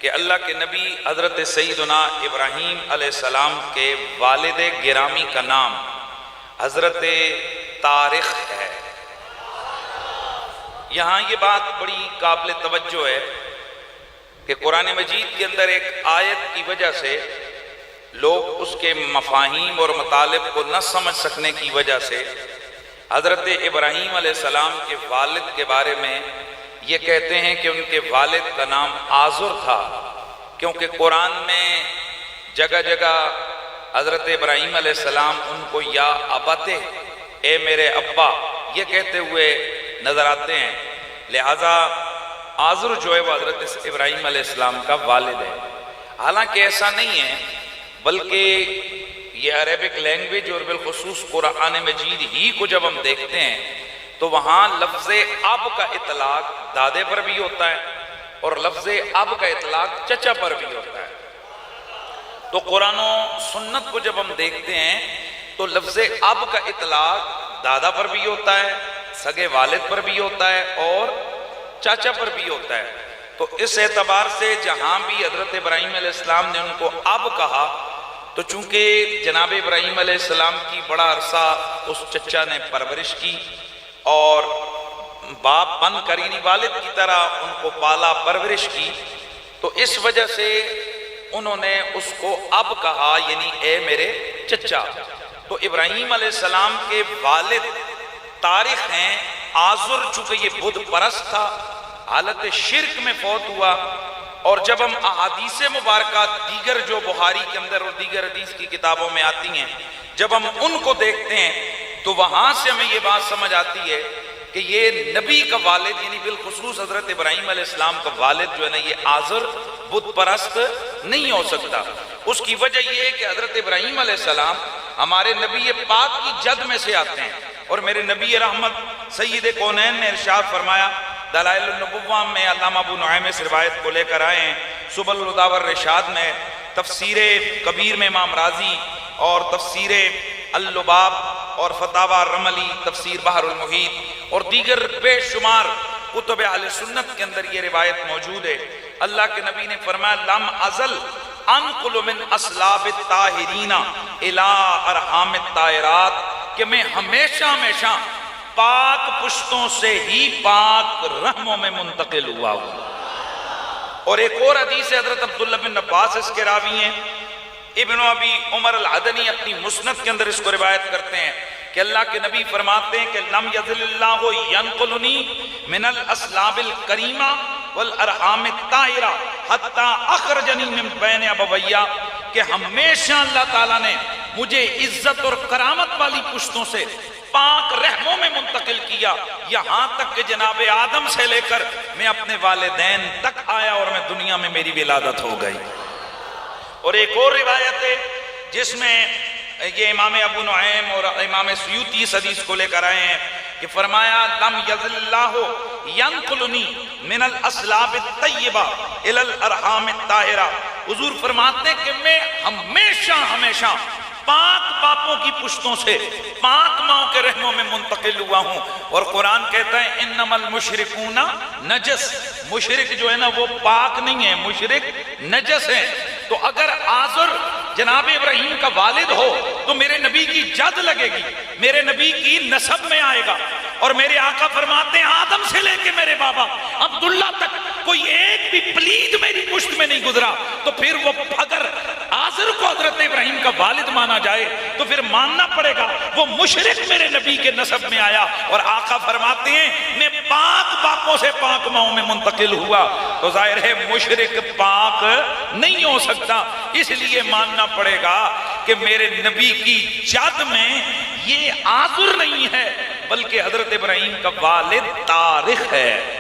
کہ اللہ کے نبی حضرت سیدنا ابراہیم علیہ السلام کے والد گرامی کا نام حضرت طارق ہے۔ یہاں یہ بات بڑی قابل توجہ ہے کہ قرآن مجید کے اندر ایک آیت کی وجہ سے لوگ اس کے مفاہیم اور مطالب کو نہ سمجھ سکنے کی وجہ سے حضرت ابراہیم علیہ السلام کے والد کے بارے میں یہ کہتے ہیں کہ ان کے والد کا نام آزر تھا، کیونکہ قرآن میں جگہ جگہ حضرت ابراہیم علیہ السلام ان کو یا ابتے، اے میرے ابا، یہ کہتے ہوئے نظر آتے ہیں، لہٰذا آزر جو ہے وہ حضرت ابراہیم علیہ السلام کا والد ہے۔ حالانکہ ایسا نہیں ہے، بلکہ یہ عربک لینگویج اور بالخصوص قرآن مجید ہی کو جب ہم دیکھتے ہیں تو وہاں لفظ اب کا اطلاق دادے پر بھی ہوتا ہے اور لفظ اب کا اطلاق چچا پر بھی ہوتا ہے۔ تو قرآن و سنت کو جب ہم دیکھتے ہیں تو لفظ اب کا اطلاق دادا پر بھی ہوتا ہے، سگے والد پر بھی ہوتا ہے اور چاچا پر بھی ہوتا ہے۔ تو اس اعتبار سے جہاں بھی حضرت ابراہیم علیہ السلام نے ان کو اب کہا تو چونکہ جناب ابراہیم علیہ السلام کی بڑا عرصہ اس چچا نے پرورش کی اور باپ بن کر یعنی والد کی طرح ان کو پالا پرورش کی، تو اس وجہ سے انہوں نے اس کو اب کہا، یعنی اے میرے چچا۔ تو ابراہیم علیہ السلام کے والد طارق ہیں۔ آزر چونکہ یہ بدھ پرست تھا، حالت شرک میں فوت ہوا، اور جب ہم احادیث مبارکہ دیگر جو بخاری کے اندر اور دیگر حدیث کی کتابوں میں آتی ہیں، جب ہم ان کو دیکھتے ہیں تو وہاں سے ہمیں یہ بات سمجھ آتی ہے کہ یہ نبی کا والد یعنی بالخصوص حضرت ابراہیم علیہ السلام کا والد جو ہے نا، یہ آزر بت پرست نہیں ہو سکتا۔ اس کی وجہ یہ ہے کہ حضرت ابراہیم علیہ السلام ہمارے نبی پاک کی جد میں سے آتے ہیں، اور میرے نبی رحمت سید کونین نے ارشاد فرمایا، دلائل النبوہ میں علامہ ابو نعیم اس روایت کو لے کر آئے ہیں، سبل الہدی والرشاد میں، تفسیر کبیر میں امام رازی، اور تفسیر اللباب اور فتاوی رملی، تفسیر بحر المحیط اور دیگر بے شمار کتب اہل سنت کے اندر یہ روایت موجود ہے۔ اللہ کے نبی نے فرمایا، لم ازل انقل من اسلاب الطاہرین الی ارحام الطاہرات، کہ میں ہمیشہ پاک پشتوں سے ہی پاک رحموں میں منتقل ہوا ہوں۔ اور ایک اور حدیث حضرت عبداللہ بن عباس اس کے راوی ہیں، ابن ابی عمر العدنی اپنی مسند کے اندر اس کو روایت کرتے ہیں کہ اللہ کے نبی فرماتے ہیں کہ لم یزل اللہ ینقلنی من الاسلاب الکریمہ والارحام الطاہرہ حتی اخرجنی من بین ابویہ، کہ ہمیشہ اللہ تعالیٰ نے مجھے عزت اور کرامت والی پشتوں سے پاک رحموں میں منتقل کیا، یہاں تک کہ جناب آدم سے لے کر میں اپنے والدین تک آیا اور میں دنیا میں میری ولادت ہو گئی۔ اور ایک اور روایت ہے جس میں یہ امام ابو نعیم اور امام سیوطی اس حدیث کو لے کر آئے ہیں کہ فرمایا، لم یزل اللہ ینقلنی من الاسلاب الطیبہ الی الارحام الطاہرہ، حضور فرماتے ہیں کہ میں ہمیشہ پاک باپوں کی پشتوں سے پاک ماؤں کے رحموں میں منتقل ہوا ہوں۔ اور قرآن کہتا ہے انما المشرکون نجس، مشرک جو ہے نا وہ پاک نہیں ہے، مشرک نجس ہے۔ تو اگر آزر جناب ابراہیم کا والد ہو تو میرے نبی کی جد لگے گی، میرے نبی کی نسب میں آئے گا، اور میرے آقا فرماتے ہیں آدم سے لے کے میرے بابا عبداللہ تک کوئی ایک بھی پلید میری پشت میں نہیں گزرا، تو پھر وہ اگر آزر کو حضرت ابراہیم کا والد مانا جائے تو پھر ماننا پڑے گا وہ مشرک میرے نبی کے نسب میں آیا، اور آقا فرماتے ہیں میں پاک باپوں سے پاک ماؤں میں منتقل ہوا، تو ظاہر ہے مشرک پاک نہیں ہو سکتا، اس لیے ماننا پڑے گا کہ میرے نبی کی جد میں یہ آزر نہیں ہے بلکہ حضرت ابراہیم کا والد طارق ہے۔